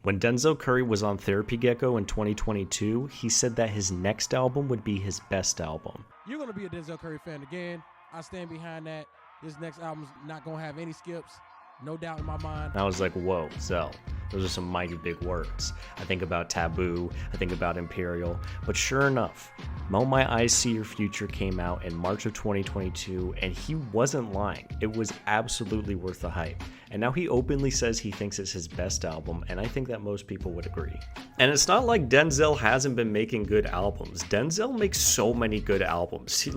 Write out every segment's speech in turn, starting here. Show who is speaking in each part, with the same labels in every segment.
Speaker 1: When Denzel Curry was on Therapy Gecko in 2022, he said that his next album would be his best album.
Speaker 2: You're going to be a Denzel Curry fan again. I stand behind that. This next album's not going to have any skips. No doubt in my mind.
Speaker 1: And I was like, whoa, Zell, those are some mighty big words. I think about Taboo, I think about Imperial, but sure enough, Mo My Eyes See Your Future came out in March of 2022, and he wasn't lying. It was absolutely worth the hype. And now he openly says he thinks it's his best album, and I think that most people would agree. And it's not like Denzel hasn't been making good albums. Denzel makes so many good albums.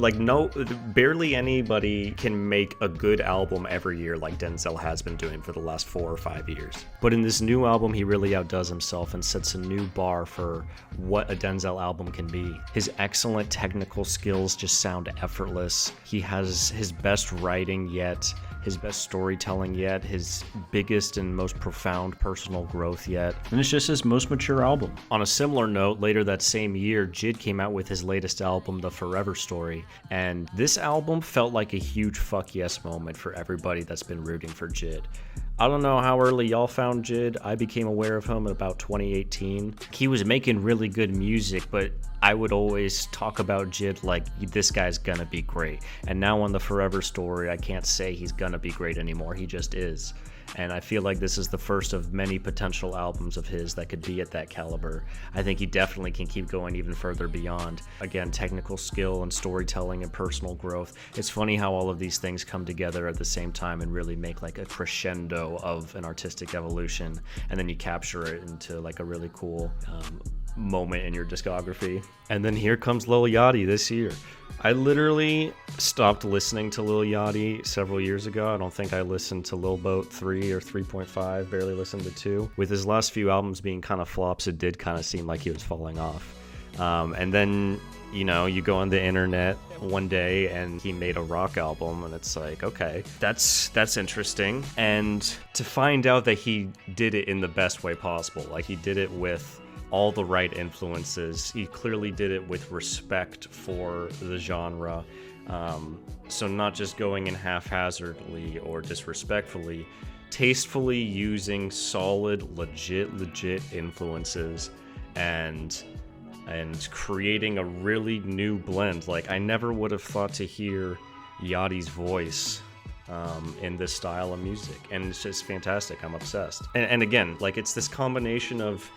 Speaker 1: Barely anybody can make a good album every year like Denzel has been doing for the last 4 or 5 years. But in this new album, he really outdoes himself and sets a new bar for what a Denzel album can be. His excellent technical skills just sound effortless. He has his best writing yet, his best storytelling yet, his biggest and most profound personal growth yet, and it's just his most mature album. On a similar note, later that same year, Jid came out with his latest album, The Forever Story, and this album felt like a huge fuck yes moment for everybody that's been rooting for Jid. I don't know how early y'all found Jid. I became aware of him in about 2018. He was making really good music, but I would always talk about Jid like, this guy's gonna be great. And now on The Forever Story, I can't say he's gonna be great anymore. He just is. And I feel like this is the first of many potential albums of his that could be at that caliber. I think he definitely can keep going even further beyond. Again, technical skill and storytelling and personal growth. It's funny how all of these things come together at the same time and really make like a crescendo of an artistic evolution. And then you capture it into like a really cool moment in your discography. And then here comes Lil Yachty this year. I literally stopped listening to Lil Yachty several years ago. I don't think I listened to Lil Boat 3 or 3.5, barely listened to 2. With his last few albums being kind of flops, it did kind of seem like he was falling off. And then, you know, you go on the internet one day and he made a rock album and it's like, okay, that's interesting. And to find out that he did it in the best way possible, like he did it with all the right influences. He clearly did it with respect for the genre. So not just going in haphazardly or disrespectfully, tastefully using solid, legit influences and creating a really new blend. Like, I never would have thought to hear Yachty's voice in this style of music, and it's just fantastic. I'm obsessed. And again, like, it's this combination of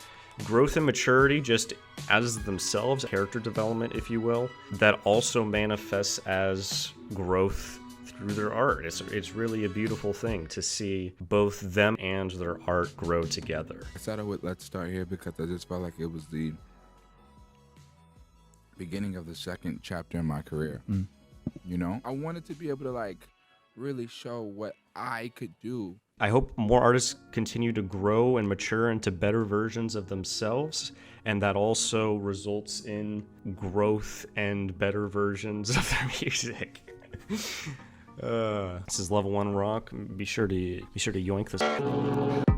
Speaker 1: growth and maturity just as themselves, character development, if you will, that also manifests as growth through their art. It's really a beautiful thing to see both them and their art grow together.
Speaker 3: I started with Let's Start Here because I just felt like it was the beginning of the second chapter in my career. You know, I wanted to be able to like really show what I could do.
Speaker 1: I hope more artists continue to grow and mature into better versions of themselves, and that also results in growth and better versions of their music. This is Level 1 Rock. Be sure to yoink this.